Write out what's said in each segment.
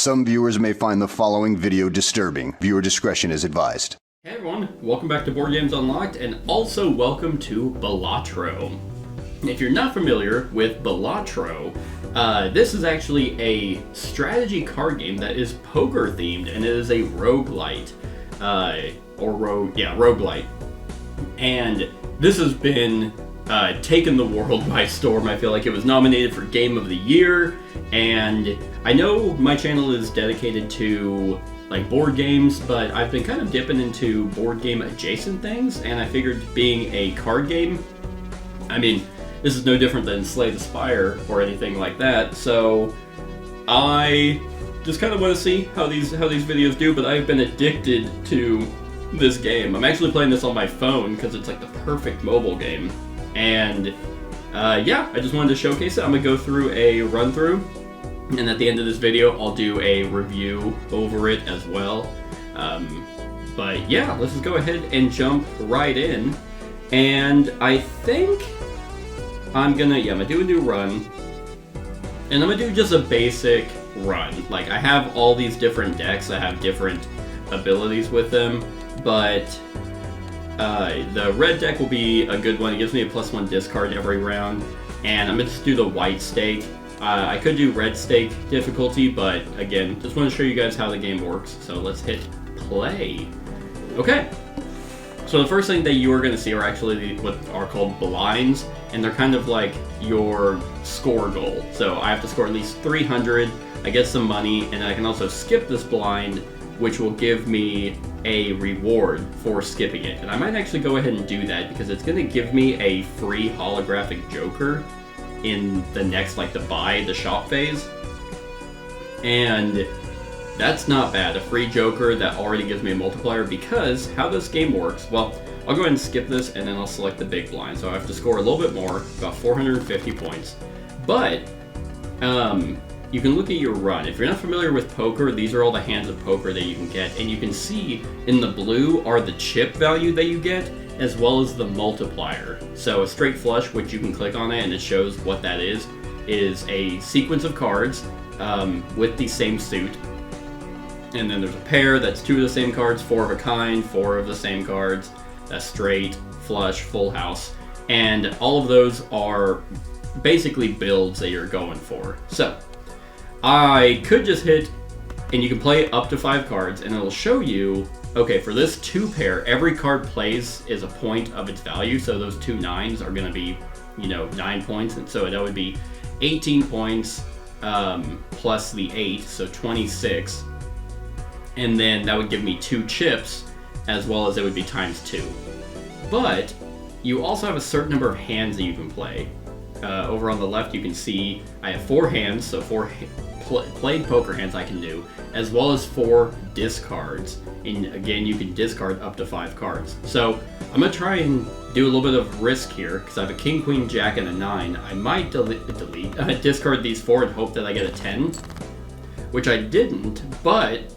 Some viewers may find the following video disturbing. Viewer discretion is advised. Hey everyone, welcome back to Board Games Unlocked, and also welcome to Balatro. If you're not familiar with Balatro, this is actually a strategy card game that is poker themed, and it is a roguelite. Roguelite. And this has been taken the world by storm. I feel like it was nominated for Game of the Year, and I know my channel is dedicated to like board games, but I've been kind of dipping into board game adjacent things, and I figured being a card game, I mean, this is no different than Slay the Spire or anything like that, so I just kind of want to see how these videos do, but I've been addicted to this game. I'm actually playing this on my phone because it's like the perfect mobile game, and yeah, I just wanted to showcase it. I'm going to go through a run through, and at the end of this video, I'll do a review over it as well. But yeah, let's just go ahead and jump right in. And I think I'm gonna do a new run. And I'm gonna do just a basic run. Like, I have all these different decks that have different abilities with them, but the red deck will be a good one. It gives me a +1 discard every round. And I'm gonna just do the white stake. I could do red stake difficulty, but again, just want to show you guys how the game works. So let's hit play. Okay. So the first thing that you are going to see are actually what are called blinds, and they're kind of like your score goal. So I have to score at least 300, I get some money, and I can also skip this blind, which will give me a reward for skipping it. And I might actually go ahead and do that because it's going to give me a free holographic Joker in the next, like, the shop phase. And that's not bad, a free Joker that already gives me a multiplier, because how this game works, well, I'll go ahead and skip this and then I'll select the big blind. So I have to score a little bit more, about 450 points. But you can look at your run. If you're not familiar with poker, these are all the hands of poker that you can get, and you can see in the blue are the chip value that you get, as well as the multiplier. So a straight flush, which you can click on it and it shows what that is a sequence of cards with the same suit. And then there's a pair, that's 2 of the same cards, 4 of a kind, 4 of the same cards, that's straight, flush, full house. And all of those are basically builds that you're going for. So I could just hit, and you can play up to 5 cards, and it'll show you, okay, for this 2 pair, every card plays is a point of its value, so those 2 9s are going to be, 9 points, and so that would be 18 points plus the 8, so 26, and then that would give me 2 chips, as well as it would be times 2. But you also have a certain number of hands that you can play. Over on the left, you can see I have 4 hands, so 4 played poker hands I can do, as well as 4 discards. And again, you can discard up to 5 cards. So I'm going to try and do a little bit of risk here, because I have a king, queen, jack, and a 9. I might discard these 4 and hope that I get a 10, which I didn't, but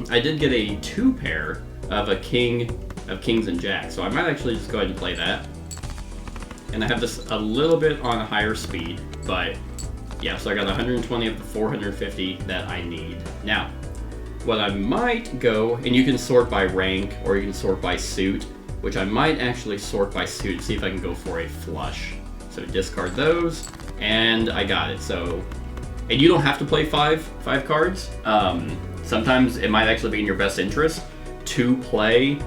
I did get a 2 pair of kings and jacks. So I might actually just go ahead and play that. And I have this a little bit on a higher speed, but yeah, so I got 120 of the 450 that I need. Now, what I might go, and you can sort by rank, or you can sort by suit, which I might actually sort by suit and see if I can go for a flush. So discard those, and I got it. So, and you don't have to play five cards. Sometimes it might actually be in your best interest to play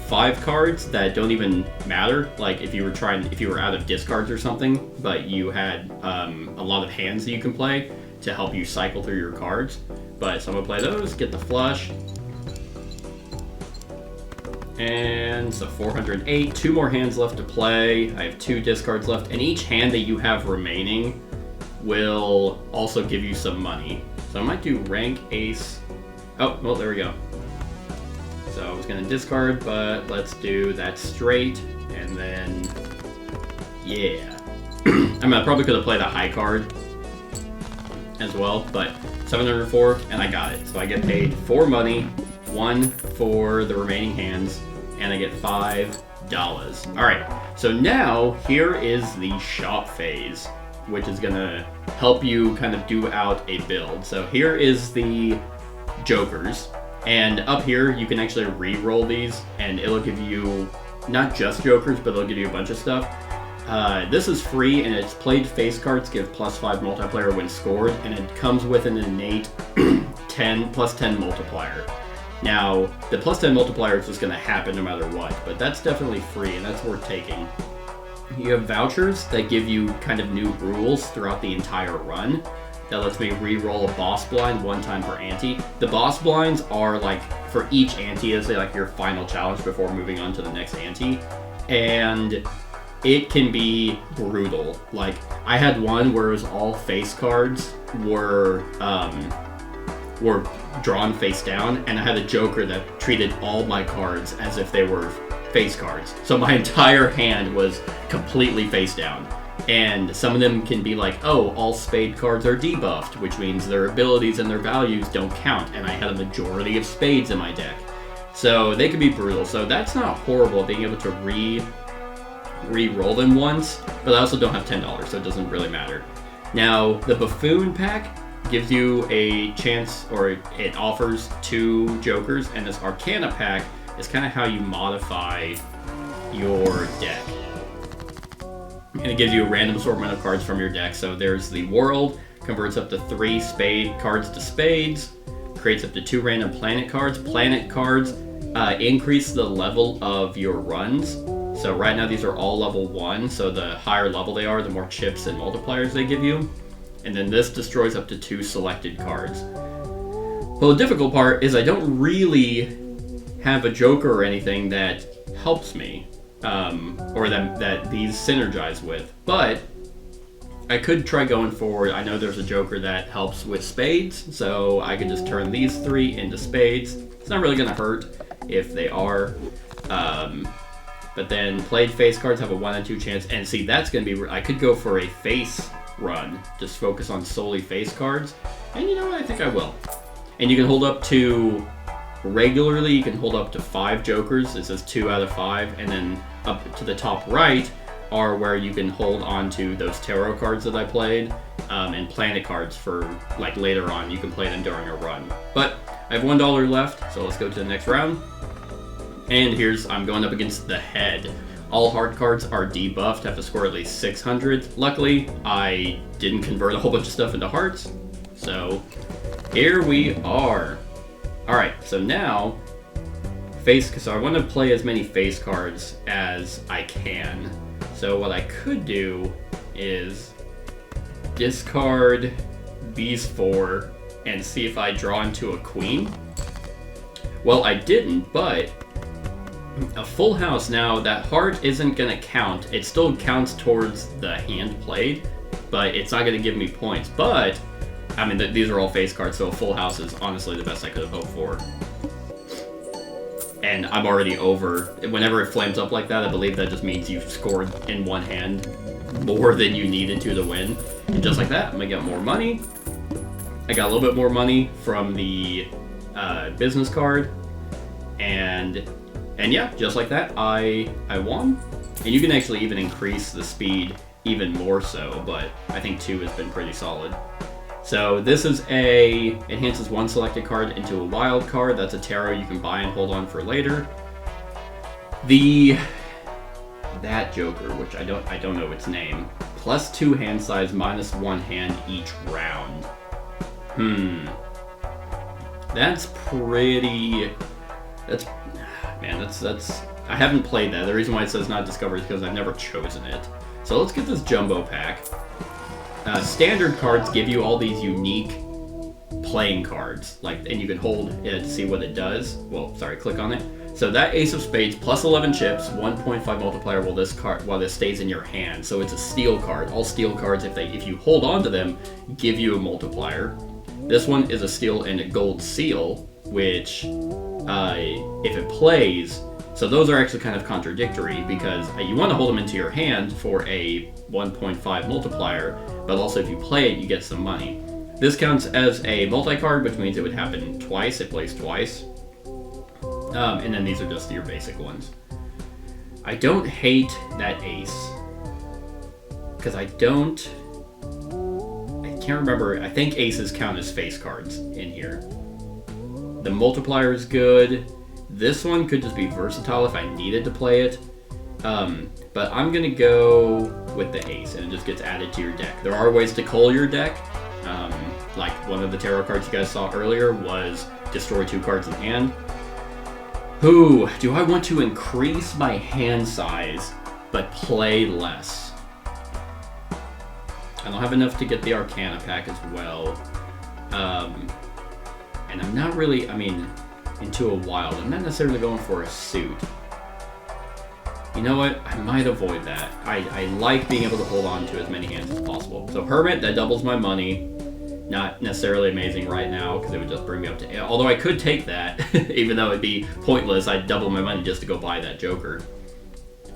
5 cards that don't even matter, like if you were out of discards or something, but you had a lot of hands that you can play to help you cycle through your cards. But so I'm gonna play those, get the flush, and so 408, 2 more hands left to play. I have 2 discards left, and each hand that you have remaining will also give you some money. So I might do rank ace. Oh, well, there we go. So I was going to discard, but let's do that straight, and then, yeah. I mean, I probably could have played a high card as well, but 704, and I got it. So I get paid 4 money, 1 for the remaining hands, and I get $5. Alright, so now here is the shop phase. which is gonna help you kind of do out a build. So here is the jokers, and up here you can actually re-roll these, and it'll give you not just jokers, but it'll give you a bunch of stuff. This is free, and it's played face cards give +5 multiplier when scored, and it comes with an innate 10 +10 multiplier. Now, the +10 multiplier is just going to happen no matter what, but that's definitely free, and that's worth taking. You have vouchers that give you kind of new rules throughout the entire run. That lets me re-roll a boss blind 1 time per ante. The boss blinds are like, for each ante, is like your final challenge before moving on to the next ante. And it can be brutal. Like, I had one where it was all face cards were drawn face down, and I had a joker that treated all my cards as if they were face cards. So my entire hand was completely face down. And some of them can be like, oh, all spade cards are debuffed, which means their abilities and their values don't count, and I had a majority of spades in my deck. So they can be brutal. So that's not horrible, being able to re-roll them once, but I also don't have $10, so it doesn't really matter. Now, the Buffoon pack gives you a chance, or it offers 2 jokers, and this Arcana pack is kind of how you modify your deck. And it gives you a random assortment of cards from your deck. So there's the World, converts up to 3 spade cards to spades, creates up to 2 random planet cards. Planet cards increase the level of your runs. So right now these are all level 1, so the higher level they are, the more chips and multipliers they give you. And then this destroys up to 2 selected cards. Well, the difficult part is I don't really have a joker or anything that helps me. Or that these synergize with, but I could try going forward. I know there's a joker that helps with spades, so I could just turn these 3 into spades. It's not really going to hurt if they are, but then played face cards have a 1 in 2 chance, and see, that's going to be, I could go for a face run, just focus on solely face cards, and you know what, I think I will. And you can hold up to, regularly you can hold up to 5 jokers. It says 2 out of 5, and then up to the top right are where you can hold on to those tarot cards that I played, and planet cards for like later on. You can play them during a run. But I have $1 left, so let's go to the next round. And I'm going up against the Head. All hard cards are debuffed, have to score at least 600. Luckily, I didn't convert a whole bunch of stuff into hearts, so here we are. Alright, so now, so I want to play as many face cards as I can. So what I could do is discard these 4 and see if I draw into a queen. Well, I didn't, but a full house now, that heart isn't going to count. It still counts towards the hand played, but it's not going to give me points. But I mean, these are all face cards, so a full house is honestly the best I could have hoped for. And I'm already over. Whenever it flames up like that, I believe that just means you've scored in one hand more than you needed to win. And just like that, I'm gonna get more money. I got a little bit more money from the business card. And yeah, just like that, I won. And you can actually even increase the speed even more so, but I think 2 has been pretty solid. So this is enhances 1 selected card into a wild card. That's a tarot you can buy and hold on for later. That joker, which I don't know its name, +2 hand size, -1 hand each round. That's I haven't played that. The reason why it says not discovered is because I've never chosen it. So let's get this jumbo pack. Standard cards give you all these unique playing cards, and you can hold it to see what it does. Well, sorry, click on it. So that Ace of Spades, +11 chips, 1.5 multiplier while this stays in your hand. So it's a steal card. All steal cards, if you hold on to them, give you a multiplier. This one is a steal and a gold seal, which if it plays, so those are actually kind of contradictory because you want to hold them into your hand for a 1.5 multiplier, but also if you play it, you get some money. This counts as a multi-card, which means it would happen twice. It plays twice. And then these are just your basic ones. I don't hate that ace, because I don't can't remember. I think aces count as face cards in here. The multiplier is good. This one could just be versatile if I needed to play it. But I'm gonna go with the ace, and it just gets added to your deck. There are ways to cull your deck. Like one of the tarot cards you guys saw earlier was destroy 2 cards in hand. Ooh, do I want to increase my hand size but play less? I don't have enough to get the Arcana pack as well. And I'm not really, I mean, into a wild. I'm not necessarily going for a suit. You know what? I might avoid that. I like being able to hold on to as many hands as possible. So Hermit, that doubles my money. Not necessarily amazing right now, because it would just bring me up to... Although I could take that, even though it'd be pointless. I'd double my money just to go buy that Joker.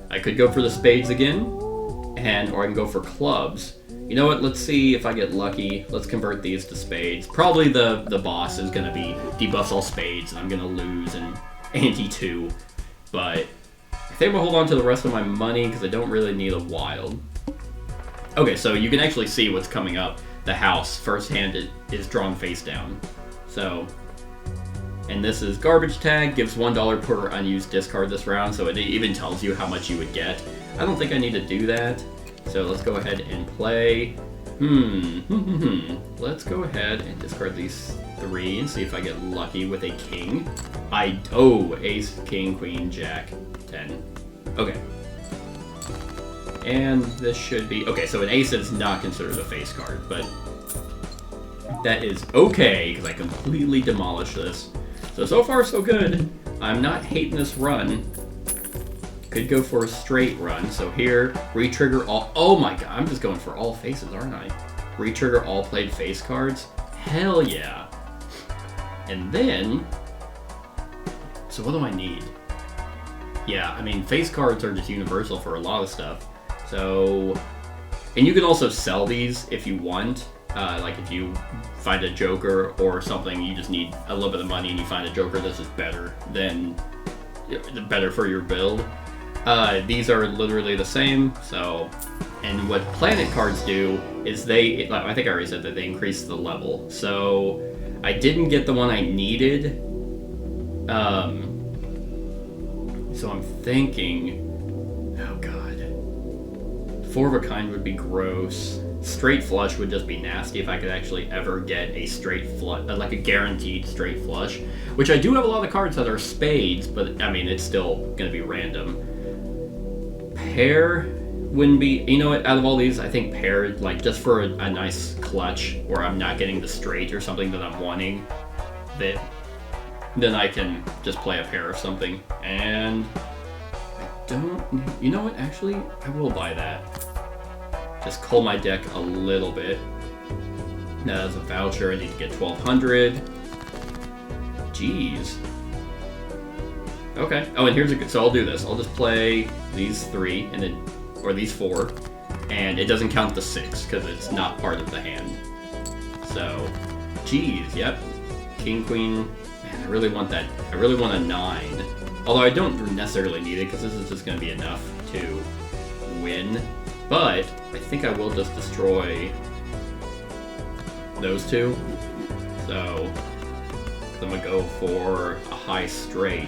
I could go for the spades again, or I can go for clubs. You know what? Let's see if I get lucky. Let's convert these to spades. Probably the boss is going to be debuffs all spades, and I'm going to lose and ante 2. But I think we'll hold on to the rest of my money, because I don't really need a wild. Okay, so you can actually see what's coming up. The house, first hand, is drawn face down. So, and this is garbage tag, gives $1 per unused discard this round, so it even tells you how much you would get. I don't think I need to do that, so let's go ahead and play. Let's go ahead and discard these 3 and see if I get lucky with a king. Oh, ace, king, queen, jack, 10. Okay. And this should be... Okay, so an ace is not considered a face card, but that is okay, because I completely demolished this. So far, so good. I'm not hating this run. Could go for a straight run. So here, re-trigger all... Oh my god, I'm just going for all faces, aren't I? Re-trigger all played face cards? Hell yeah. And then... So what do I need? Yeah, I mean, face cards are just universal for a lot of stuff. So, and you can also sell these if you want. Like if you find a Joker or something, you just need a little bit of money and you find a Joker that's just better for your build. These are literally the same. So, and what planet cards do is I think I already said that they increase the level. So I didn't get the one I needed. So I'm thinking, oh god. 4 of a kind would be gross. Straight flush would just be nasty if I could actually ever get a straight flush, like a guaranteed straight flush. Which I do have a lot of cards that are spades, but I mean, it's still going to be random. Pair wouldn't be, you know what, out of all these, I think pair, like just for a nice clutch, where I'm not getting the straight or something that I'm wanting, then I can just play a pair of something. And you know what, actually, I will buy that. Just cull my deck a little bit. That is a voucher, I need to get 1,200. Jeez. Okay, oh, and here's a good, so I'll do this. I'll just play these 3, and then, or these 4, and it doesn't count the 6, because it's not part of the hand. So, geez, yep. King, queen, man, I really want that, I really want a 9. Although I don't necessarily need it, because this is just going to be enough to win. But I think I will just destroy those 2. So I'm going to go for a high straight.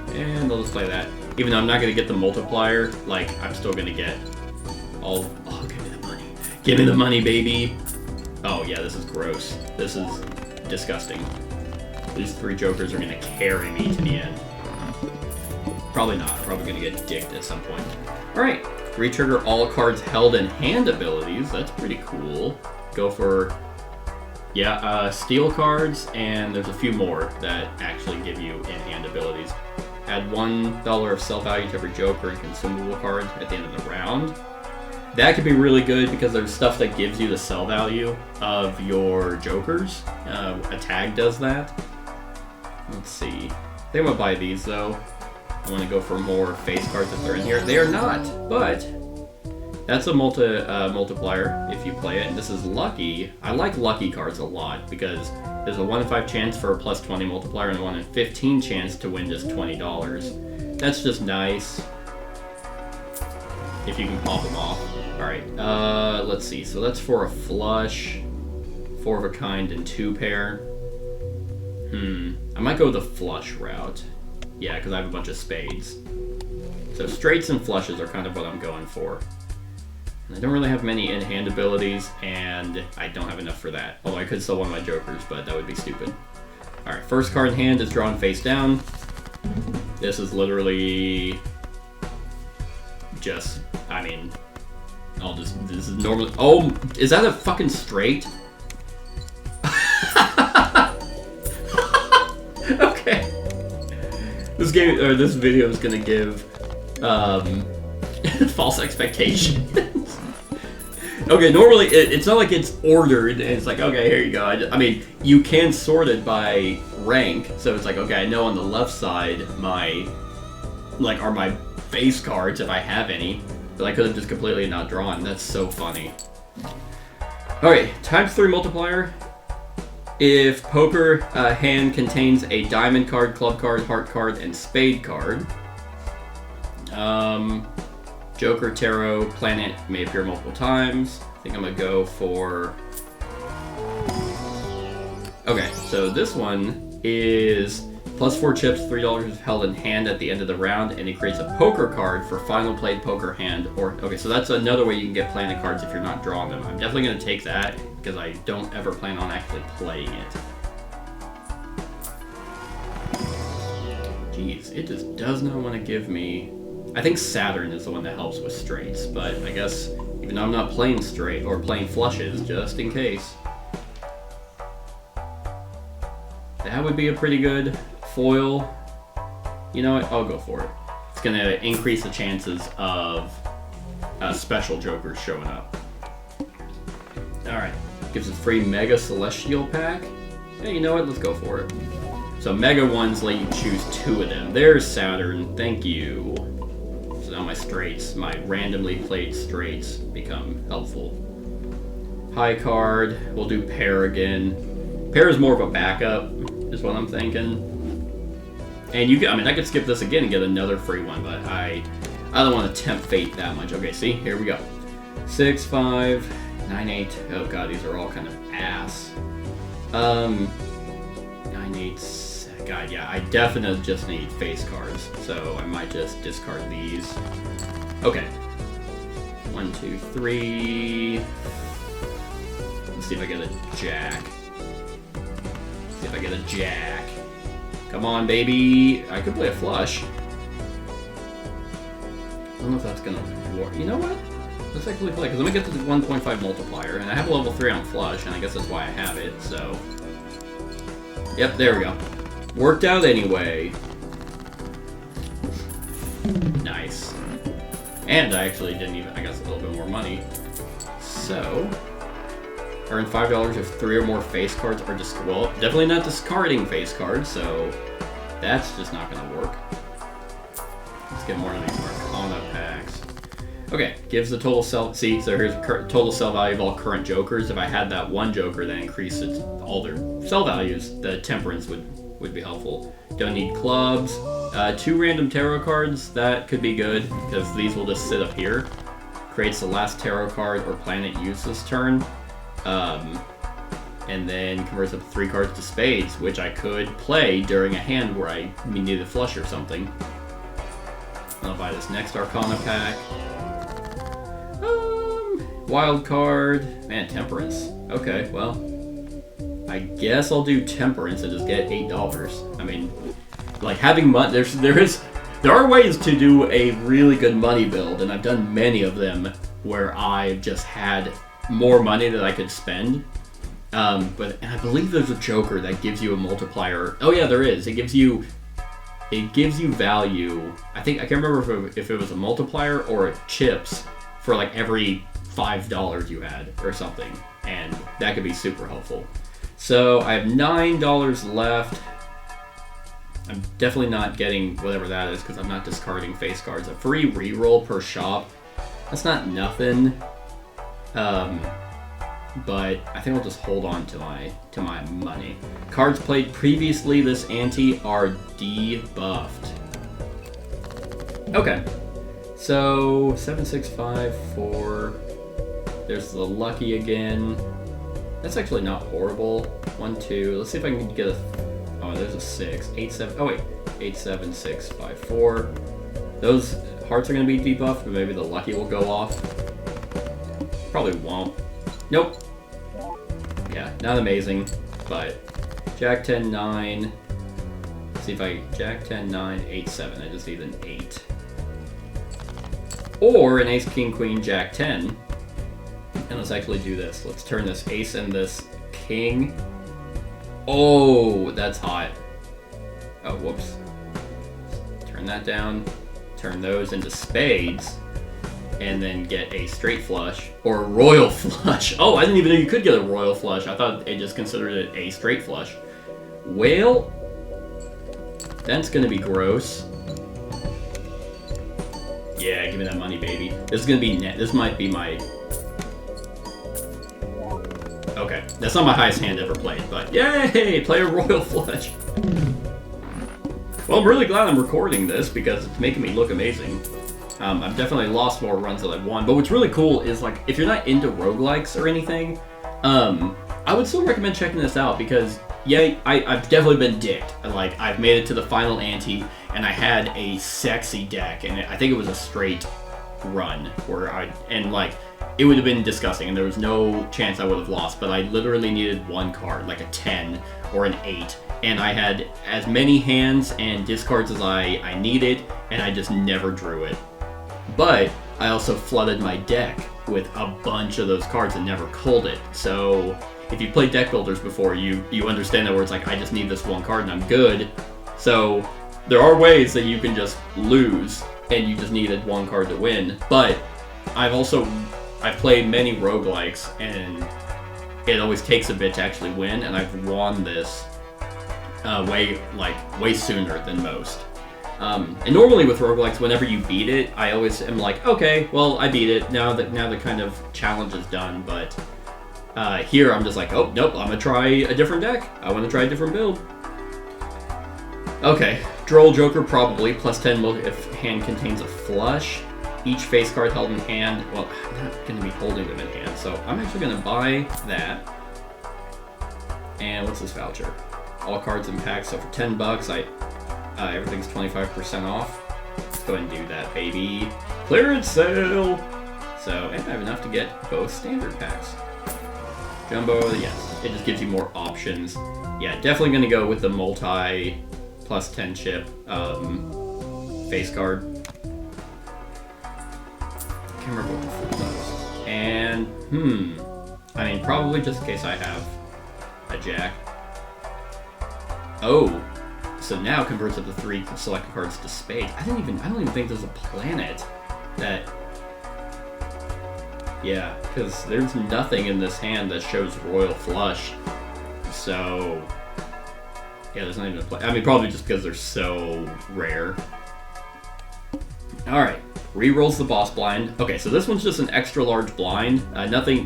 And I'll just play that. Even though I'm not going to get the multiplier, like, I'm still going to get all... Oh, give me the money. Give me the money, baby! Oh, yeah, this is gross. This is disgusting. These 3 jokers are going to carry me to the end. Probably not. Probably going to get dicked at some point. Alright. Re-trigger all cards held in hand abilities. That's pretty cool. Go for... Yeah, steal cards, and there's a few more that actually give you in-hand abilities. Add $1 of sell value to every Joker and consumable card at the end of the round. That could be really good because there's stuff that gives you the sell value of your Jokers. A tag does that. Let's see. I think I'm gonna buy these though. I want to go for more face cards if they're in here. They are not, but that's a multiplier if you play it. And this is lucky. I like lucky cards a lot because there's a 1 in 5 chance for a plus 20 multiplier and a 1 in 15 chance to win just $20. That's just nice if you can pop them off. All right, let's see. So that's for a flush. 4 of a kind, and 2 pair. I might go the flush route. Yeah, because I have a bunch of spades. So straights and flushes are kind of what I'm going for. And I don't really have many in-hand abilities, and I don't have enough for that. Although I could sell one of my jokers, but that would be stupid. Alright, first card in hand is drawn face down. This is literally just, I mean, this is normally, oh, is that a fucking straight? Okay. This video is gonna give, false expectations. Okay, normally it's not like it's ordered and it's like, okay, here you go. I mean, you can sort it by rank, so it's like, okay, I know on the left side are my base cards if I have any, but I could have just completely not drawn. That's so funny. Alright, ×3 multiplier. If poker hand contains a diamond card, club card, heart card, and spade card, Joker, Tarot, Planet may appear multiple times. I think I'm gonna go for... Okay, so this one is +4 chips, $3 held in hand at the end of the round, and it creates a poker card for final played poker hand. Okay, so that's another way you can get Planet cards if you're not drawing them. I'm definitely gonna take that, because I don't ever plan on actually playing it. Jeez, it just does not want to give me... I think Saturn is the one that helps with straights, but I guess even though I'm not playing straight or playing flushes, just in case. That would be a pretty good foil. You know what? I'll go for it. It's going to increase the chances of special jokers showing up. Alright. Gives us free Mega Celestial pack. Yeah, you know what? Let's go for it. So Mega ones let you choose 2 of them. There's Saturn. Thank you. So now my straights, my randomly played straights become helpful. High card. We'll do pair again. Pair is more of a backup, is what I'm thinking. And you can, I mean, I could skip this again and get another free one, but I don't want to tempt fate that much. Okay, see? Here we go. 6, 5, 9, 8. Oh god, these are all kind of ass. 9, 8. God, yeah, I definitely just need face cards, so I might just discard these. Okay. 1, 2, 3. Let's see if I get a jack. See if I get a jack. Come on, baby. I could play a flush. I don't know if that's gonna work. You know what? Let's actually play, because I'm gonna get to the 1.5 multiplier, and I have a level 3 on flush, and I guess that's why I have it, so... Yep, there we go. Worked out anyway. Nice. And I actually didn't even, I got a little bit more money. So, earn $5 if 3 or more face cards are well, definitely not discarding face cards, so that's just not gonna work. Let's get more of these Arcana packs. Okay, gives the total sell, see, so here's total sell value of all current jokers. If I had that one joker that increases all their sell values, the temperance would be helpful. Don't need clubs. 2 random tarot cards, that could be good, because these will just sit up here. Creates the last tarot card or planet used this turn. And then converts up 3 cards to spades, which I could play during a hand where I needed a flush or something. And I'll buy this next Arcana pack. Wild card. Man, temperance. Okay, well, I guess I'll do temperance and just get $8. I mean, like, having money, there are ways to do a really good money build, and I've done many of them where I've just had more money that I could spend. But I believe there's a joker that gives you a multiplier. Oh yeah, there is. It gives you value. I can't remember if it was a multiplier or chips for like every $5 you had or something, and that could be super helpful. So I have $9 left. I'm definitely not getting whatever that is because I'm not discarding face cards. A free reroll per shop. That's not nothing. But I think I'll just hold on to my money. Cards played previously this ante are debuffed. Okay. So 7, 6, 5, 4. There's the lucky again. That's actually not horrible. 1, 2. Let's see if I can get a. Oh, there's a 6. 8, 7. Oh wait, 8, 7, 6, 5, 4. Those hearts are gonna be debuffed, but maybe the lucky will go off. Probably won't. Nope. Yeah, not amazing, but Jack 10, 9. Let's see if I Jack 10, 9, 8, 7. I just need an 8. Or an Ace, King, Queen, Jack 10. And let's actually do this. Let's turn this Ace and this King. Oh, that's hot. Oh, whoops. Turn that down. Turn those into spades. And then get a straight flush. Or a royal flush. Oh, I didn't even know you could get a royal flush. I thought it just considered it a straight flush. Well, that's gonna be gross. Yeah, give me that money, baby. This is gonna be net. This might be my... Okay, that's not my highest hand ever played, but yay! Play a royal flush. Well, I'm really glad I'm recording this because it's making me look amazing. I've definitely lost more runs than I've won, but what's really cool is, like, if you're not into roguelikes or anything, I would still recommend checking this out because, yeah, I've definitely been dicked. Like, I've made it to the final ante, and I had a sexy deck, and I think it was a straight run where it would have been disgusting, and there was no chance I would have lost, but I literally needed one card, like a 10 or an 8, and I had as many hands and discards as I needed, and I just never drew it. But I also flooded my deck with a bunch of those cards and never culled it. So if you've played deck builders before, you understand that where it's like, I just need this one card and I'm good. So there are ways that you can just lose and you just needed one card to win. But I've played many roguelikes and it always takes a bit to actually win, and I've won this way sooner than most. And normally with roguelikes, whenever you beat it, I always am like, okay, well, I beat it. Now the kind of challenge is done. But here I'm just like, oh, nope, I'm gonna try a different deck. I want to try a different build. Okay, Droll Joker probably, plus 10 if hand contains a flush. Each face card held in hand, well, I'm not going to be holding them in hand, so I'm actually going to buy that. And what's this voucher? All cards in packs, so for 10 bucks, everything's 25% off. Let's go ahead and do that, baby. Clearance sale! So, and I have enough to get both standard packs. Jumbo, yes, it just gives you more options. Yeah, definitely going to go with the multi plus 10 chip face card. I can't remember what the full does. And, I mean, probably just in case I have a jack. Oh, so now converts up the 3 selected cards to spades. I don't even think there's a planet that... Yeah, because there's nothing in this hand that shows royal flush. So, yeah, there's not even a planet. I mean, probably just because they're so rare. Alright. Rerolls the boss blind. Okay, so this one's just an extra large blind.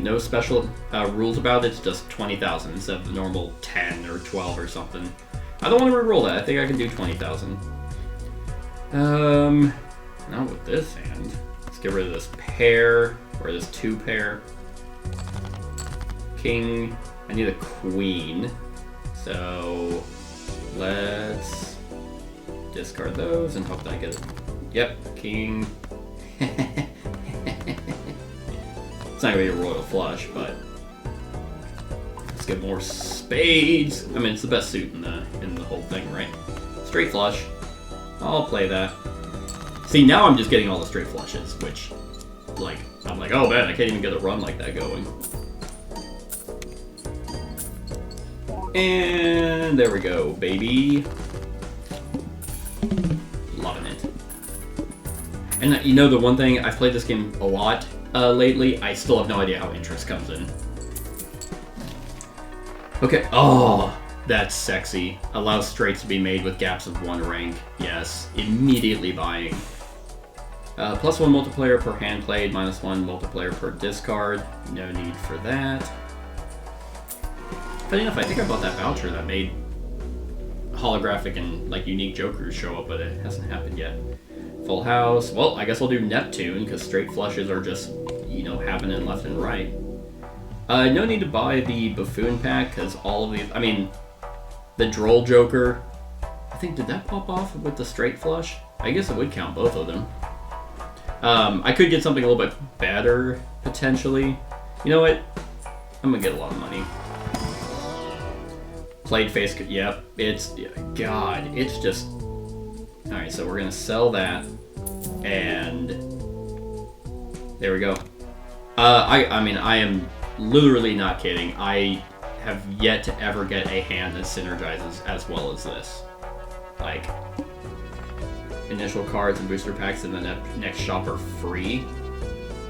No special rules about it. It's just 20,000 instead of the normal 10 or 12 or something. I don't want to reroll that. I think I can do 20,000. Not with this hand. Let's get rid of this pair or this 2 pair. King. I need a queen. So let's discard those and hope that I get it. Yep, king. It's not gonna be a royal flush, but let's get more spades. I mean, it's the best suit in the whole thing, right? Straight flush. I'll play that. See, now I'm just getting all the straight flushes, which, like, I'm like, oh man, I can't even get a run like that going. And there we go, baby. Loving it. And you know, the one thing, I've played this game a lot lately, I still have no idea how interest comes in. Okay, oh, that's sexy. Allows straights to be made with gaps of 1 rank. Yes, immediately buying. +1 multiplayer per hand played, -1 multiplayer per discard. No need for that. Funny enough, I think I bought that voucher that made holographic and like unique jokers show up, but it hasn't happened yet. Full house. Well, I guess I'll do Neptune because straight flushes are just, you know, happening left and right. No need to buy the Buffoon pack, because all of these... I mean, the Droll Joker... I think, did that pop off with the straight flush? I guess it would count both of them. I could get something a little bit better, potentially. You know what? I'm gonna get a lot of money. Played face... Yep, it's... God, it's just... Alright, so we're gonna sell that. And... There we go. I mean, I am literally not kidding. I have yet to ever get a hand that synergizes as well as this. Like, initial cards and booster packs in the next shop are free.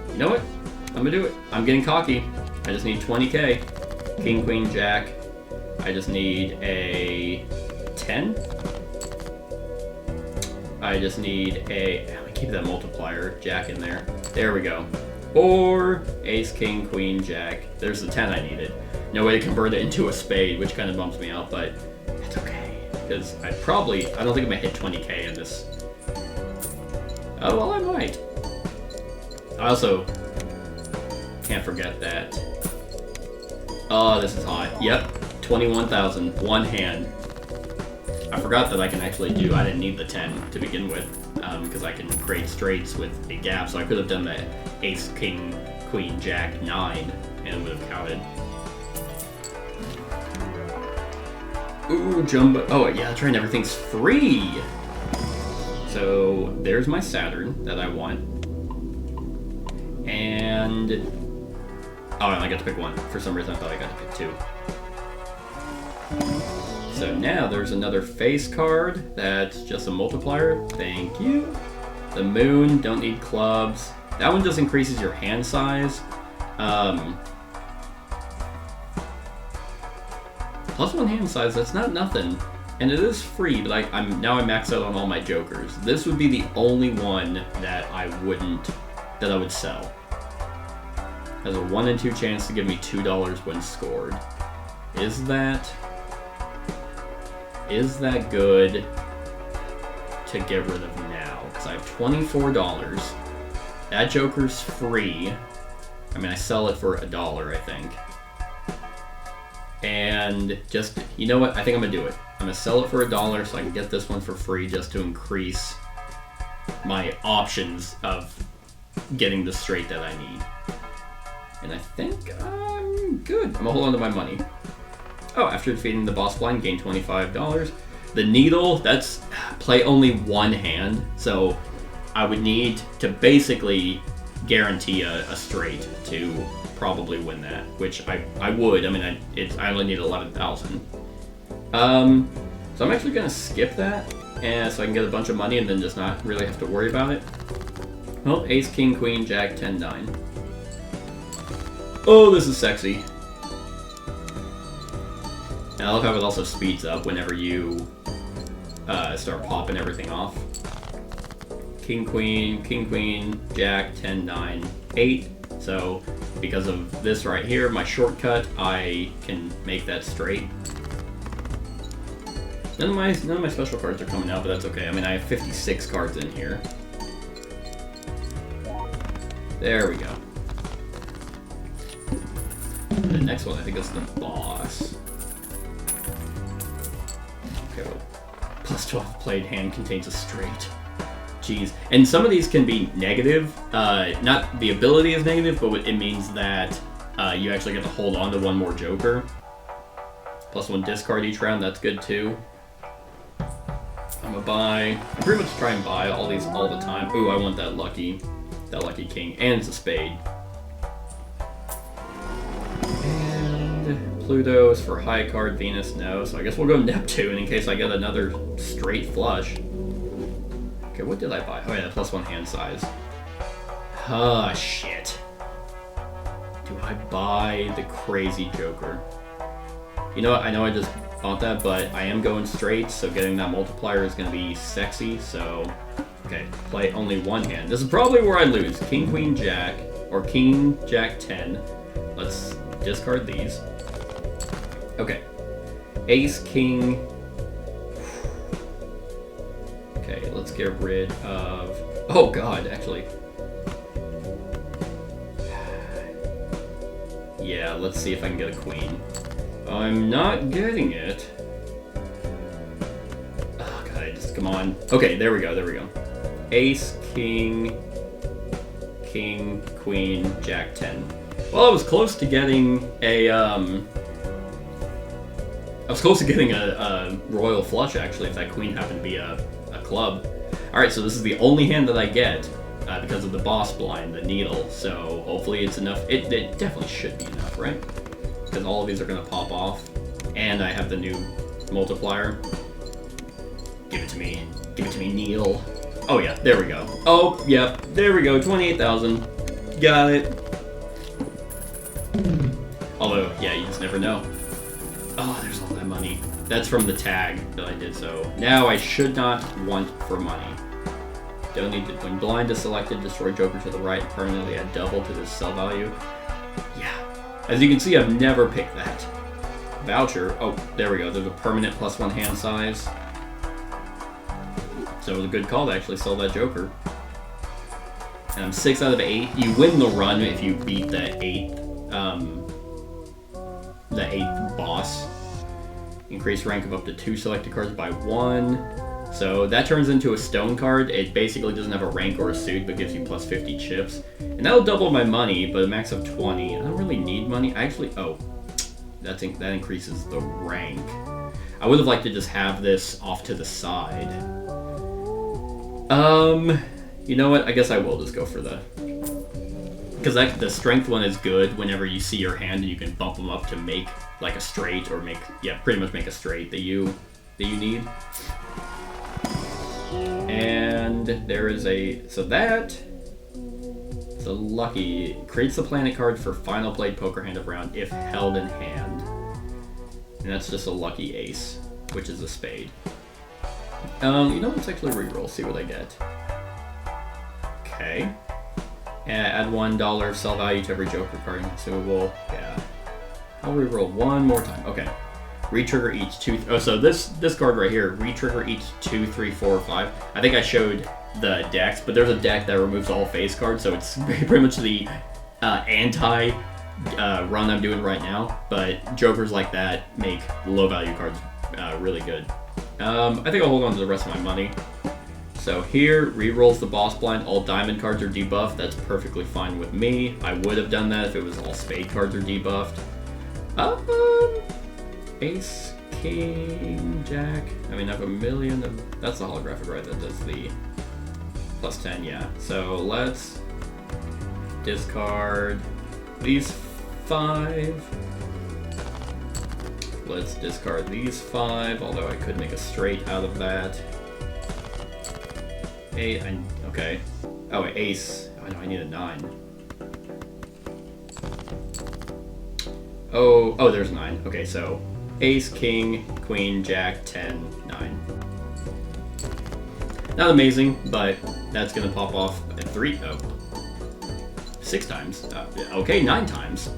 You know what? I'm gonna do it. I'm getting cocky. I just need 20k. King, Queen, Jack. I just need a 10. I just need a... I'm gonna keep that multiplier Jack in there. There we go. Or Ace, King, Queen, Jack. There's the 10 I needed. No way to convert it into a spade, which kind of bumps me out, but it's okay. Because I don't think I'm gonna hit 20k in this. Oh, well, I might. I also can't forget that. Oh, this is hot. Yep, 21,000, one hand. I forgot that I can actually do, I didn't need the 10 to begin with, because I can create straights with a gap, so I could have done the Ace, King, Queen, Jack, 9, and it would have counted. Ooh, jumbo. Oh, yeah, that's right, everything's free! So, there's my Saturn that I want. And... Oh, and I got to pick one. For some reason, I thought I got to pick two. So now there's another face card that's just a multiplier. Thank you. The Moon, don't need clubs. That one just increases your hand size. Plus one hand size, that's not nothing. And it is free, but I'm maxed out on all my jokers. This would be the only one that I would sell. Has a 1 in 2 chance to give me $2 when scored. Is that good to get rid of now? Because I have $24. That joker's free. I mean, I sell it for $1, I think. And just, you know what? I think I'm gonna do it. I'm gonna sell it for $1 so I can get this one for free just to increase my options of getting the straight that I need. And I think I'm good. I'm gonna hold on to my money. Oh, after defeating the boss blind, gain $25. The needle, that's play only one hand, so I would need to basically guarantee a straight to probably win that, which I would. I mean, I only need 11,000. So I'm actually gonna skip that, and so I can get a bunch of money and then just not really have to worry about it. Well, Ace, King, Queen, Jack, 10, 9. Oh, this is sexy. And I love how it also speeds up whenever you start popping everything off. King, Queen, Jack, 10, 9, 8. So, because of this right here, my shortcut, I can make that straight. None of my special cards are coming out, but that's okay. I mean, I have 56 cards in here. There we go. The next one, I think, is the boss. Okay, well, plus 12 played hand contains a straight. Jeez. And some of these can be negative. Not the ability is negative, but it means that you actually get to hold on to one more joker. Plus one discard each round, that's good too. I'm pretty much try and buy all these all the time. Ooh, I want that lucky king, and it's a spade. And Pluto is for high card, Venus no, so I guess we'll go Neptune in case I get another straight flush. Okay, what did I buy? Oh yeah, plus one hand size. Ah, shit. Do I buy the crazy joker? You know what, I know I just bought that, but I am going straight, so getting that multiplier is going to be sexy, so... Okay, play only one hand. This is probably where I lose. King, Queen, Jack, or King, Jack, 10. Let's discard these. Okay. Ace, King... Okay, let's get rid of... Oh god, actually. Yeah, let's see if I can get a queen. I'm not getting it. Oh god, just come on. Okay, there we go. Ace, king, king, queen, jack 10. Well, I was close to getting a royal flush, actually, if that queen happened to be a club. Alright, so this is the only hand that I get because of the boss blind, the needle. So hopefully it's enough. It definitely should be enough, right? Because all of these are going to pop off. And I have the new multiplier. Give it to me. Give it to me, Neil. Oh yeah, there we go. Oh, yep, there we go, 28,000. Got it. Although, yeah, you just never know. Oh, there's all that money. That's from the tag that I did, so now I should not want for money. Don't need to. When blind is selected, destroy joker to the right, permanently add double to the sell value. Yeah. As you can see, I've never picked that. Voucher. Oh, there we go. There's a permanent +1 hand size. So it was a good call to actually sell that joker. And I'm 6 out of 8. You win the run if you beat the 8th boss. Increase rank of up to 2 selected cards by 1. So that turns into a stone card. It basically doesn't have a rank or a suit, but gives you plus 50 chips. And that'll double my money, but a max of 20. I don't really need money. Actually, oh, that increases the rank. I would have liked to just have this off to the side. You know what? I guess I will just go for the... Because the strength one is good whenever you see your hand and you can bump them up to make like a straight or pretty much make a straight that you need. And there is so that's a lucky. Creates the planet card for final played poker hand of round if held in hand. And that's just a lucky ace, which is a spade. You know, let's actually reroll, see what I get. Okay. Add $1 sell value to every joker card consumable. Yeah. I'll reroll one more time. Okay. Retrigger each 2. Oh, so this card right here, retrigger each 2, 3, 4, 5. I think I showed the decks, but there's a deck that removes all face cards, so it's pretty much the anti run I'm doing right now. But jokers like that make low value cards really good. I think I'll hold on to the rest of my money. So here, rerolls the boss blind, all diamond cards are debuffed. That's perfectly fine with me. I would have done that if it was all spade cards are debuffed. Ace, king, jack. I mean, I have a million of... That's the holographic, right? That does the plus 10, yeah. So let's discard these 5. Let's discard these 5, although I could make a straight out of that. Okay. Oh, ace. Oh, no, I need a 9. Oh, there's 9. Okay, so ace, king, queen, jack, 10, 9. Not amazing, but that's gonna pop off at 6 times. Okay, 9 times.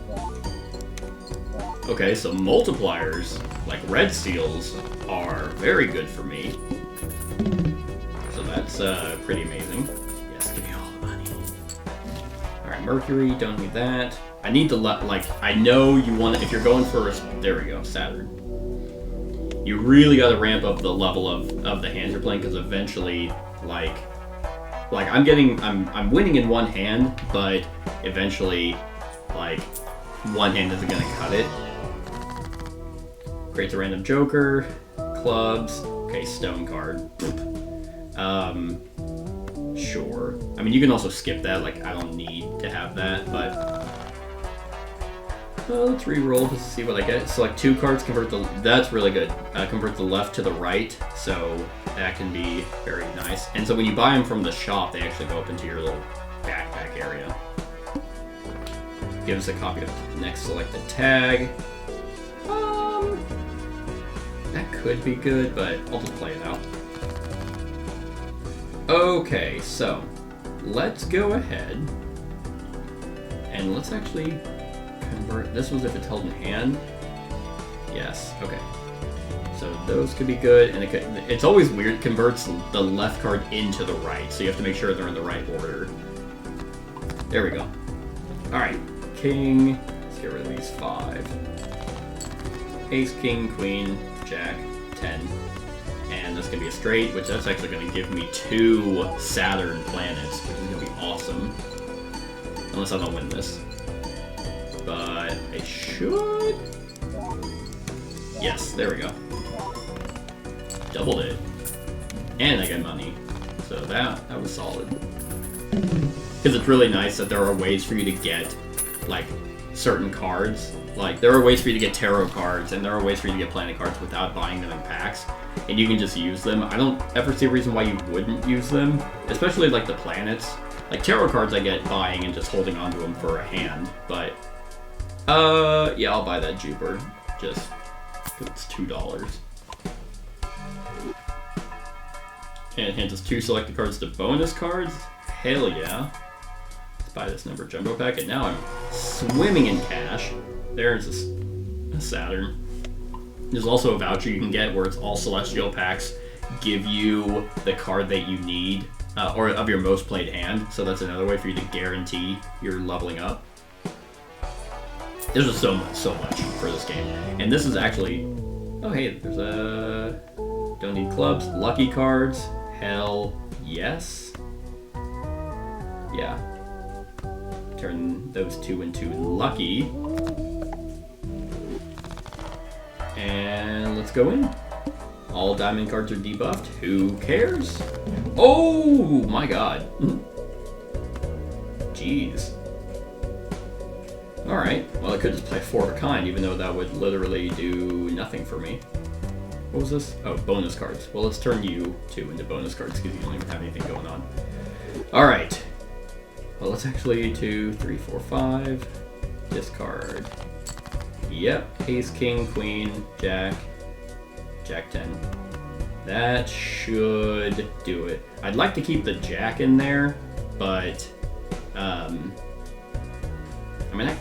Okay, so multipliers, like red seals, are very good for me. So that's pretty amazing. Yes, give me all the money. Alright, Mercury, don't need that. I need to I know you want to, if you're going for there we go, Saturn. You really got to ramp up the level of the hands you're playing, because eventually, I'm winning in one hand, but eventually, one hand isn't gonna cut it. Creates a random joker, clubs, okay, stone card. Sure. I mean, you can also skip that, I don't need to have that, but... let's re-roll to see what I get. Select 2 cards, that's really good. Convert the left to the right, so that can be very nice. And so when you buy them from the shop, they actually go up into your little backpack area. Give us a copy of the next selected tag. That could be good, but I'll just play it out. Okay, so let's go ahead and let's actually convert. This was if it's held in hand. Yes, okay. So those could be good, and it's always weird. It converts the left card into the right, so you have to make sure they're in the right order. There we go. All right, king. Let's get rid of these 5. Ace, king, queen, jack, 10. And that's going to be a straight, which that's actually going to give me 2 Saturn planets, which is going to be awesome. Unless I don't win this. But I should... Yes, there we go. Doubled it. And I got money. So that was solid. Because it's really nice that there are ways for you to get, like, certain cards. Like, there are ways for you to get tarot cards, and there are ways for you to get planet cards without buying them in packs. And you can just use them. I don't ever see a reason why you wouldn't use them. Especially, like, the planets. Like, tarot cards I get buying and just holding onto them for a hand. But, yeah, I'll buy that Jupiter. Just because it's $2. And it hands us 2 selected cards to bonus cards. Hell yeah. Let's buy this number jumbo pack, and now I'm swimming in cash. There's a Saturn. There's also a voucher you can get where it's all celestial packs give you the card that you need, or of your most played hand. So that's another way for you to guarantee you're leveling up. There's just so much for this game. And this is actually... Oh hey, there's a... Don't need clubs. Lucky cards. Hell yes. Yeah. Turn those 2 into lucky. And let's go in. All diamond cards are debuffed. Who cares? Oh my god. Jeez. Alright, well I could just play 4 of a kind, even though that would literally do nothing for me. What was this? Oh, bonus cards. Well, let's turn you 2 into bonus cards because you don't even have anything going on. Alright. Well, let's actually 2, 3, 4, 5. Discard. Yep. Ace, king, queen, jack. Jack 10. That should do it. I'd like to keep the jack in there, but... I mean, I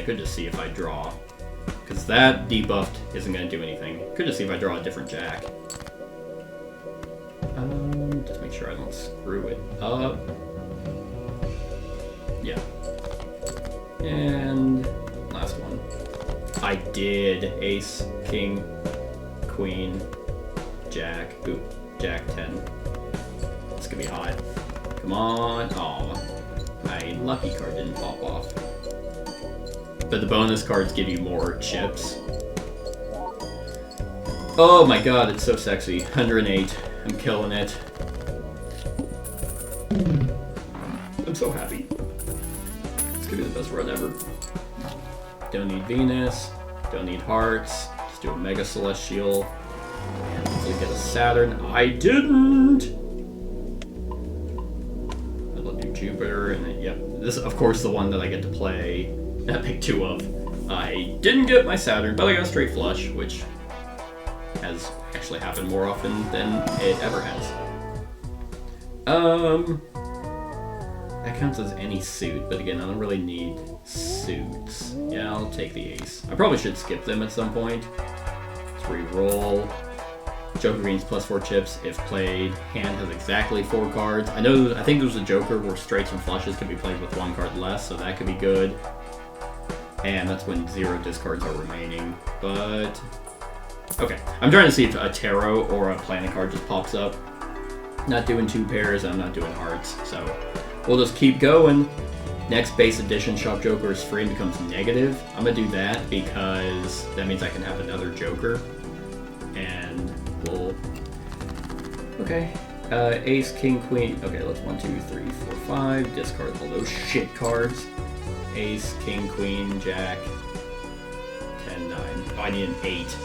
could just see if I draw. Because that debuffed isn't going to do anything. Could just see if I draw a different jack. Just make sure I don't screw it up. Yeah. And last one. I did ace, king, queen, jack. Ooh, jack 10. This could be hot. Come on. Aw. My lucky card didn't pop off. But the bonus cards give you more chips. Oh my god, it's so sexy. 108. I'm killing it. I'm so happy. It's gonna be the best run ever. Don't need Venus. Don't need hearts. Just do a Mega Celestial. And hopefully get a Saturn. I didn't! I'll do Jupiter, and then, yep. This is, of course, the one that I get to play. I picked 2 of. I didn't get my Saturn, but I got a straight flush, which has actually happened more often than it ever has. That counts as any suit, but again, I don't really need suits. Yeah, I'll take the ace. I probably should skip them at some point. Let's re-roll. Joker Green's +4 chips if played. Hand has exactly 4 cards. I think there's a Joker where straights and flushes can be played with 1 card less, so that could be good. And that's when 0 discards are remaining. But okay, I'm trying to see if a tarot or a planet card just pops up. Not doing 2 pairs, I'm not doing hearts, so we'll just keep going. Next base edition Shop Joker is free and becomes negative. I'm gonna do that because that means I can have another Joker. And we'll... Okay. Ace, king, queen. Okay, let's 1, 2, 3, 4, 5. Discard all those shit cards. Ace, king, queen, jack. 10, 9. Oh, I need an 8.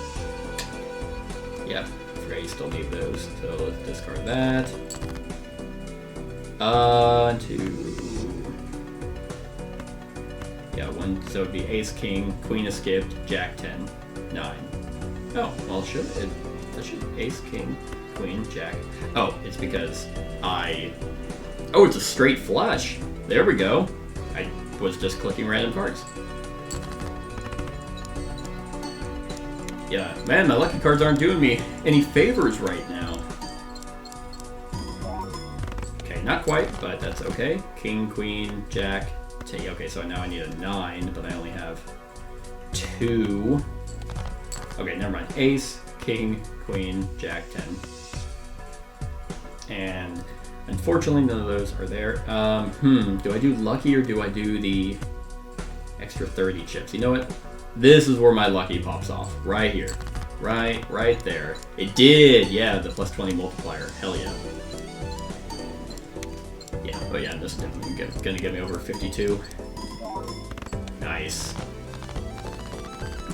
Yep. I still need those, so let's discard that. 2. Yeah, 1. So it'd be ace, king, queen escaped, jack 10, 9. Oh, well, should it? That should ace, king, queen, jack. Oh, it's because I. Oh, it's a straight flush. There we go. I was just clicking random cards. Yeah, man, my lucky cards aren't doing me any favors right now. Okay, not quite, but that's okay. King, queen, jack, Okay, so now I need a 9, but I only have 2. Okay, never mind. Ace, king, queen, jack, 10. And unfortunately, none of those are there. Do I do lucky or do I do the extra 30 chips? You know what? This is where my lucky pops off. Right here. Right there. It did! Yeah, the plus 20 multiplier. Hell yeah. Yeah, oh yeah, this is definitely gonna get me over 52. Nice.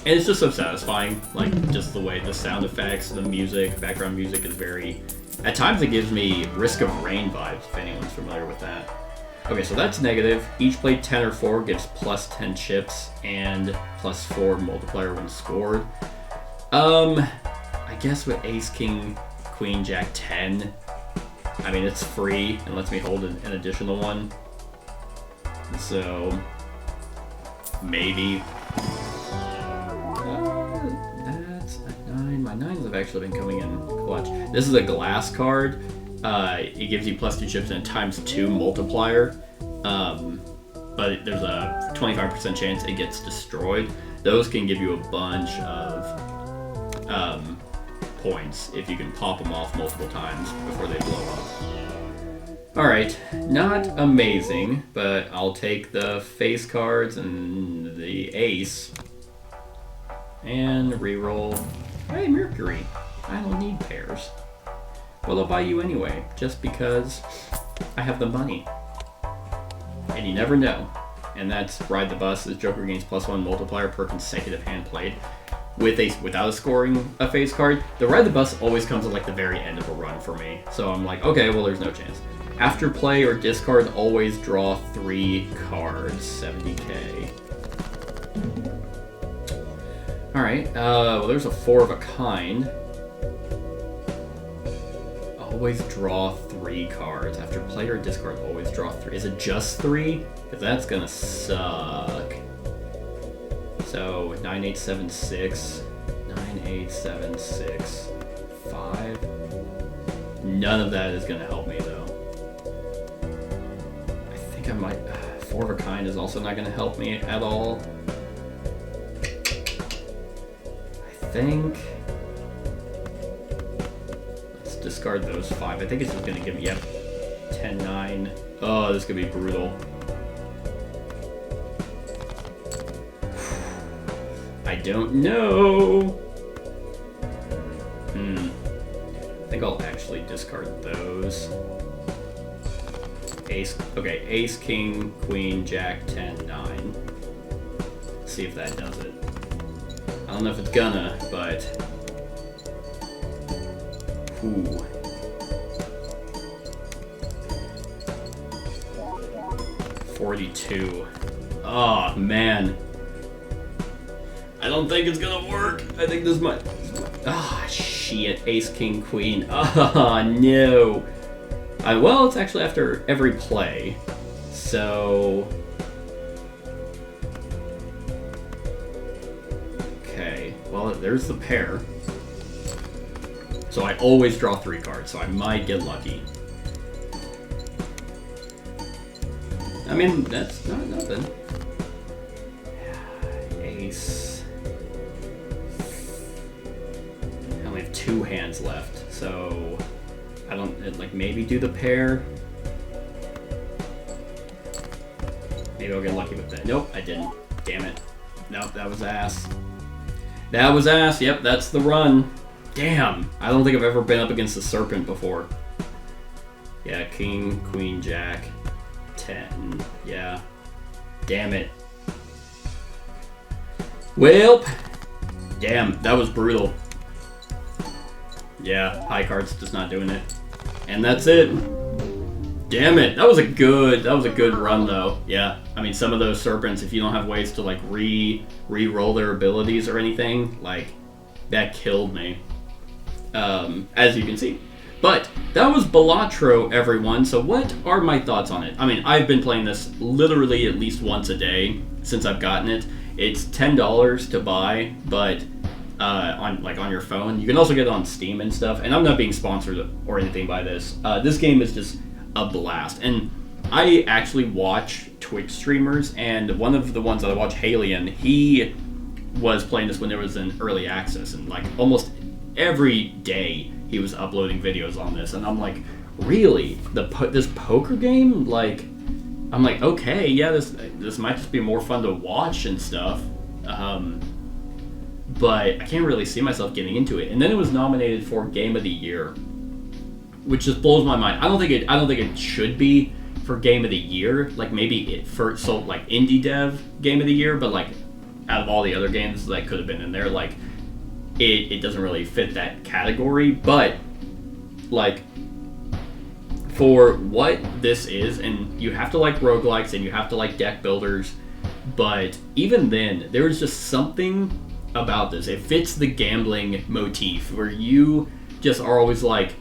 And it's just so satisfying. Like, just the way the sound effects, the music, background music is very... At times it gives me Risk of Rain vibes, if anyone's familiar with that. Okay, so that's negative. Each played 10 or 4 gives plus 10 chips and plus 4 multiplier when scored. I guess with ace, king, queen, jack, 10, I mean, it's free and lets me hold an additional one. So, maybe. That's a 9. My 9s have actually been coming in clutch. This is a glass card. It gives you plus 2 chips and a times 2 multiplier. But there's a 25% chance it gets destroyed. Those can give you a bunch of points if you can pop them off multiple times before they blow up. Alright, not amazing, but I'll take the face cards and the ace and reroll. Hey, Mercury, I don't need pairs. Well, I'll buy you anyway, just because I have the money. And you never know. And that's Ride the Bus. This Joker gains plus 1 multiplier per consecutive hand played. Without scoring a face card, the Ride the Bus always comes at like the very end of a run for me. So I'm like, okay, well, there's no chance. After play or discard, always draw 3 cards. 70k. Alright, well, there's a 4 of a kind. Always draw 3 cards. After play or discard, always draw 3. Is it just 3? Because that's gonna suck. So 9876, 9876, 5. None of that is gonna help me though. I think I might. 4 of a kind is also not gonna help me at all. I think. Let's discard those 5. I think it's just gonna give me 10, 9. Oh, this could be brutal. I don't know. I think I'll actually discard those. Ace, okay, ace, king, queen, jack, 10, 9. Let's see if that does it. I don't know if it's gonna, but... Ooh. $42. Oh, man. I don't think it's gonna work. I think this might... Ah, shit. Ace, king, queen. Ah, no. Well, it's actually after every play. So... Okay. Well, there's the pair. So I always draw 3 cards, so I might get lucky. I mean, that's not nothing. Ace. I only have 2 hands left, so I don't, like, maybe do the pair. Maybe I'll get lucky with that. Nope, I didn't. Damn it. Nope, that was ass. That was ass. Yep, that's the run. Damn. I don't think I've ever been up against the Serpent before. Yeah, king, queen, jack, 10. Yeah. Damn it. Well, damn, that was brutal. Yeah, high cards just not doing it. And that's it. Damn it. That was a good run though. Yeah. I mean, some of those Serpents, if you don't have ways to like re-roll their abilities or anything, like that killed me. As you can see. But that was Balatro, everyone. So what are my thoughts on it? I mean, I've been playing this literally at least once a day since I've gotten it. It's $10 to buy, but on your phone. You can also get it on Steam and stuff. And I'm not being sponsored or anything by this. This game is just a blast. And I actually watch Twitch streamers, and one of the ones that I watch, Halion, he was playing this when there was an early access, and like almost every day he was uploading videos on this, and I'm like, really? This poker game? Like, I'm like, okay, yeah, this might just be more fun to watch and stuff. But I can't really see myself getting into it. And then it was nominated for Game of the Year, which just blows my mind. I don't think it should be for Game of the Year. Like maybe like indie dev Game of the Year, but like out of all the other games that could have been in there, like it doesn't really fit that category. But like for what this is, and you have to like roguelikes and you have to like deck builders, but even then there's just something about this. It fits the gambling motif where you just are always like,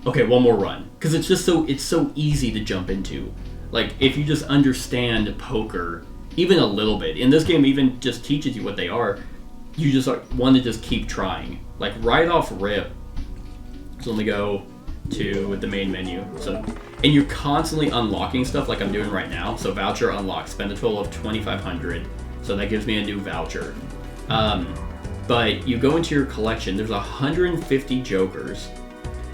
okay, one more run, because it's so easy to jump into. Like if you just understand poker even a little bit, in this game even just teaches you what they are, you just want to just keep trying. Like right off rip, so let me go to the main menu. So, and you're constantly unlocking stuff like I'm doing right now. So voucher unlock, spend a total of 2,500. So that gives me a new voucher. But you go into your collection, there's 150 jokers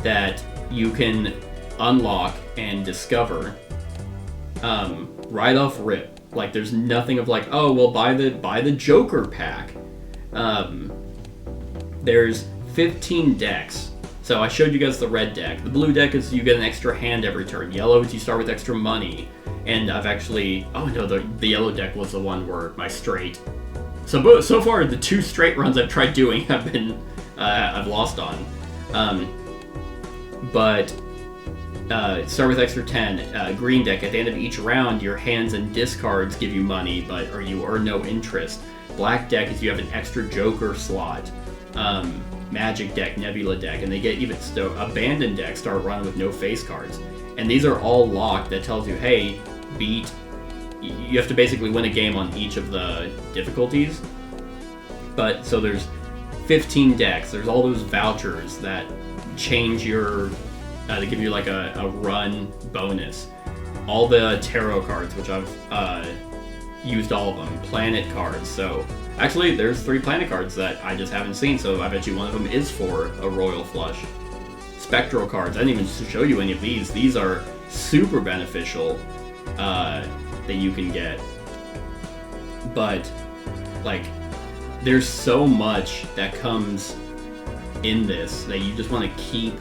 that you can unlock and discover right off rip. Like there's nothing of like, oh well, buy the Joker pack. There's 15 decks. So I showed you guys the red deck. The blue deck is you get an extra hand every turn. Yellow is you start with extra money. And I've actually, oh no, the yellow deck was the one where my straight. So far the 2 straight runs I've tried doing have been I've lost on. But start with extra 10. Green deck, at the end of each round, your hands and discards give you money, or you earn no interest. Black deck is you have an extra Joker slot. Magic deck, Nebula deck, and they get even Abandoned deck start running with no face cards. And these are all locked. That tells you, hey, you have to basically win a game on each of the difficulties. But so there's 15 decks. There's all those vouchers that change your they give you like a run bonus. All the tarot cards, which I've used all of them. Planet cards. So actually, there's 3 planet cards that I just haven't seen. So I bet you one of them is for a royal flush. Spectral cards. I didn't even show you any of these. These are super beneficial that you can get. But like, there's so much that comes in this that you just want to keep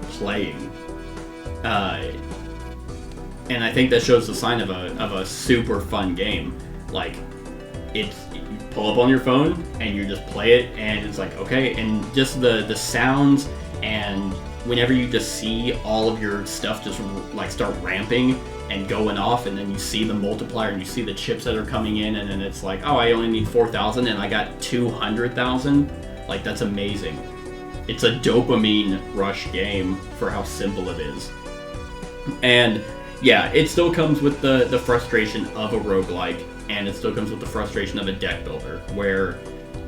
playing. And I think that shows the sign of a super fun game. Like, you pull up on your phone and you just play it, and it's like, okay, and just the sounds, and whenever you just see all of your stuff just like start ramping and going off, and then you see the multiplier and you see the chips that are coming in, and then it's like, oh, I only need 4,000 and I got 200,000. Like, that's amazing. It's a dopamine rush game for how simple it is. And yeah, it still comes with the frustration of a roguelike, and it still comes with the frustration of a deck builder, where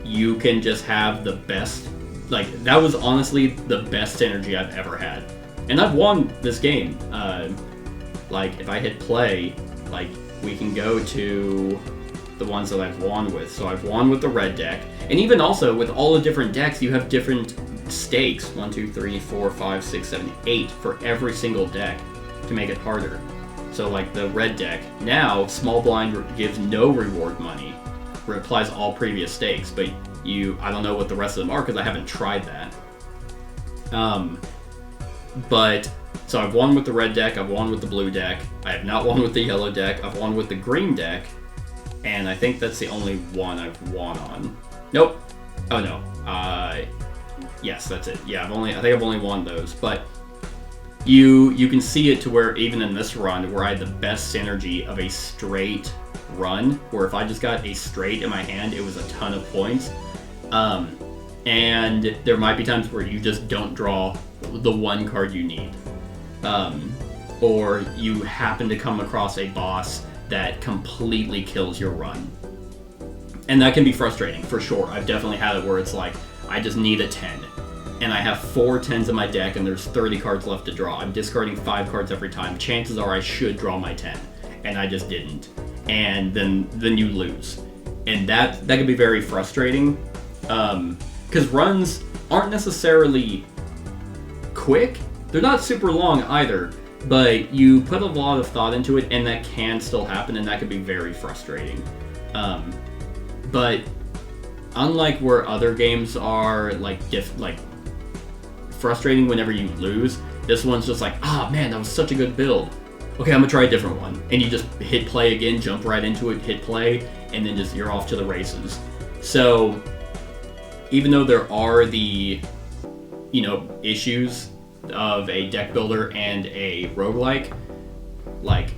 you can just have the best, like, that was honestly the best synergy I've ever had. And I've won this game. Like, if I hit play, like, we can go to the ones that I've won with. So I've won with the red deck, and even also with all the different decks, you have different stakes. 1, 2, 3, 4, 5, 6, 7, 8 for every single deck to make it harder. So like the red deck, now small blind gives no reward money, replies all previous stakes, but I don't know what the rest of them are because I haven't tried that. But so I've won with the red deck, I've won with the blue deck, I have not won with the yellow deck, I've won with the green deck, and I think that's the only one I've won on. Nope. Oh no. Yes, that's it. Yeah, I think I've only won those, but you can see it to where even in this run, where I had the best synergy of a straight run, where if I just got a straight in my hand, it was a ton of points. And there might be times where you just don't draw the one card you need. Or you happen to come across a boss that completely kills your run. And that can be frustrating, for sure. I've definitely had it where it's like, I just need a 10. And I have 4 10s in my deck, and there's 30 cards left to draw. I'm discarding 5 cards every time. Chances are I should draw my 10, and I just didn't. and then you lose, and that can be very frustrating, because runs aren't necessarily quick. They're not super long either, but you put a lot of thought into it, and that can still happen, and that can be very frustrating. But unlike where other games are like frustrating whenever you lose, this one's just like, ah, man, that was such a good build. Okay, I'm gonna try a different one, and you just hit play again, jump right into it, hit play, and then just you're off to the races. So even though there are the issues of a deck builder and a roguelike, like,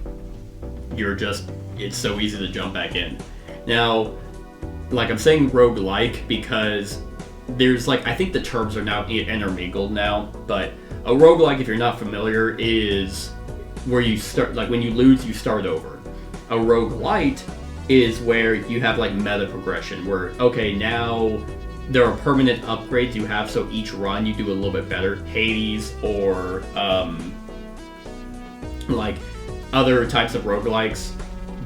it's so easy to jump back in. Now, like, I'm saying roguelike because there's, like, I think the terms are now intermingled now, but a roguelike, if you're not familiar, is where you start, like, when you lose, you start over. A roguelite is where you have, like, meta progression, where, okay, now there are permanent upgrades you have, so each run you do a little bit better. Hades or like other types of roguelikes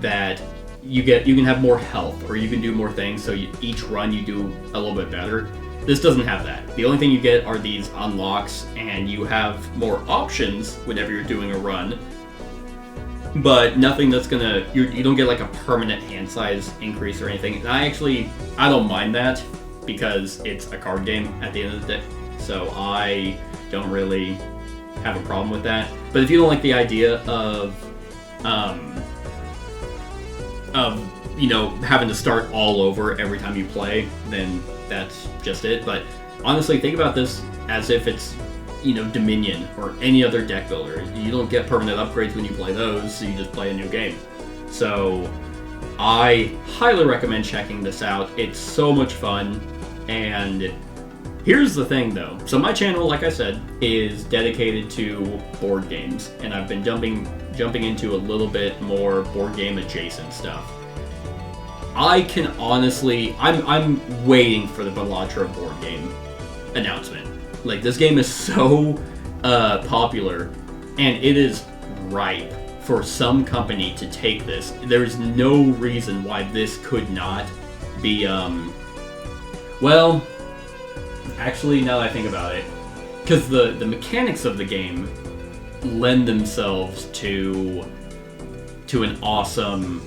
that you can have more health, or you can do more things, so each run you do a little bit better. This doesn't have that. The only thing you get are these unlocks, and you have more options whenever you're doing a run, but nothing that's gonna, you don't get like a permanent hand size increase or anything. And I don't mind that, because it's a card game at the end of the day, so I don't really have a problem with that. But if you don't like the idea of having to start all over every time you play, then that's just it. But honestly, think about this as if it's Dominion or any other deck builder. You don't get permanent upgrades when you play those, so you just play a new game. So I highly recommend checking this out. It's so much fun. And here's the thing, though. So my channel, like I said, is dedicated to board games, and I've been jumping into a little bit more board game adjacent stuff. I can honestly, I'm waiting for the Balatro board game announcement. Like, this game is so popular, and it is ripe for some company to take this. There's no reason why this could not be well, actually, now that I think about it, because the mechanics of the game lend themselves to an awesome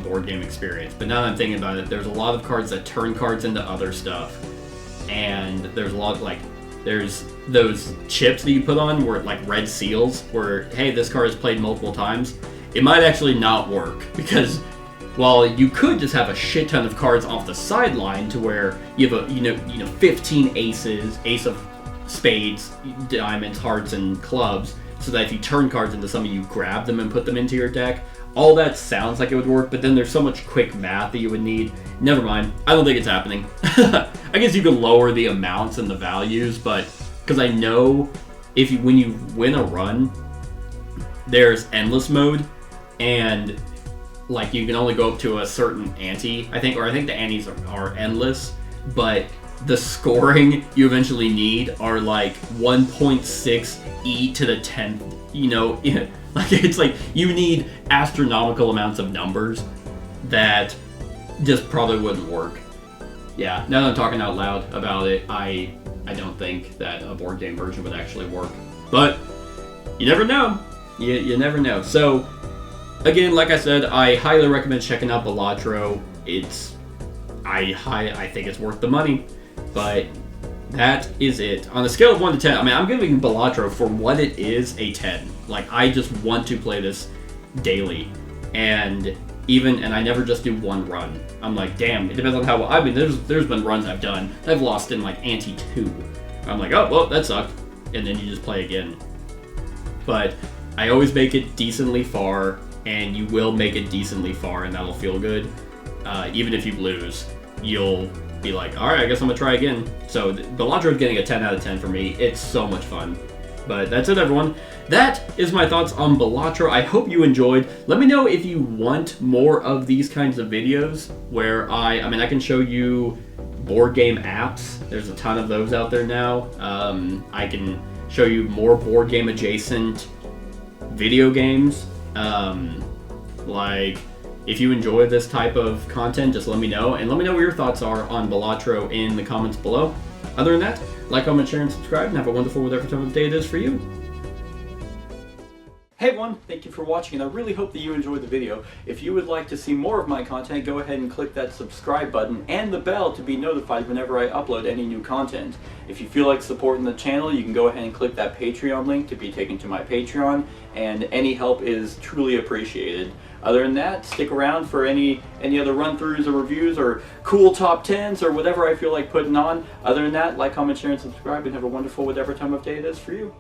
board game experience. But now that I'm thinking about it, there's a lot of cards that turn cards into other stuff, and there's a lot of, like, there's those chips that you put on where, like, red seals, where, hey, this card is played multiple times. It might actually not work, because while you could just have a shit ton of cards off the sideline to where you have 15 aces, ace of spades, diamonds, hearts, and clubs, so that if you turn cards into something, you grab them and put them into your deck. All that sounds like it would work, but then there's so much quick math that you would need. Never mind. I don't think it's happening. I guess you could lower the amounts and the values, but because I know when you win a run, there's endless mode, and like, you can only go up to a certain ante, I think the antes are endless, but the scoring you eventually need are like 1.6 e to the 10th, like, it's like you need astronomical amounts of numbers that just probably wouldn't work. Yeah, now that I'm talking out loud about it, I don't think that a board game version would actually work, but you never know. You never know. So again, like I said, I highly recommend checking out Balatro. I think it's worth the money, but that is it. On a scale of 1 to 10, I mean, I'm giving Balatro, for what it is, a 10. Like, I just want to play this daily, and I never just do one run. I'm like, damn, it depends on how well. I mean, there's been runs I've done I've lost in like ante 2. I'm like, oh well, that sucked, and then you just play again. But I always make it decently far, and you will make it decently far, and that'll feel good. Even if you lose, you'll be like, alright, I guess I'm gonna try again. So Balatro is getting a 10 out of 10 for me. It's so much fun. But that's it, everyone. That is my thoughts on Balatro. I hope you enjoyed. Let me know if you want more of these kinds of videos where I can show you board game apps. There's a ton of those out there now. I can show you more board game adjacent video games. Like, if you enjoy this type of content, just let me know, and let me know what your thoughts are on Balatro in the comments below. Other than that, like, comment, share, and subscribe, and have a wonderful whatever time of day it is for you. Hey everyone, thank you for watching, and I really hope that you enjoyed the video. If you would like to see more of my content, go ahead and click that subscribe button and the bell to be notified whenever I upload any new content. If you feel like supporting the channel, you can go ahead and click that Patreon link to be taken to my Patreon, and any help is truly appreciated. Other than that, stick around for any other run-throughs or reviews or cool top 10s or whatever I feel like putting on. Other than that, like, comment, share, and subscribe, and have a wonderful whatever time of day it is for you.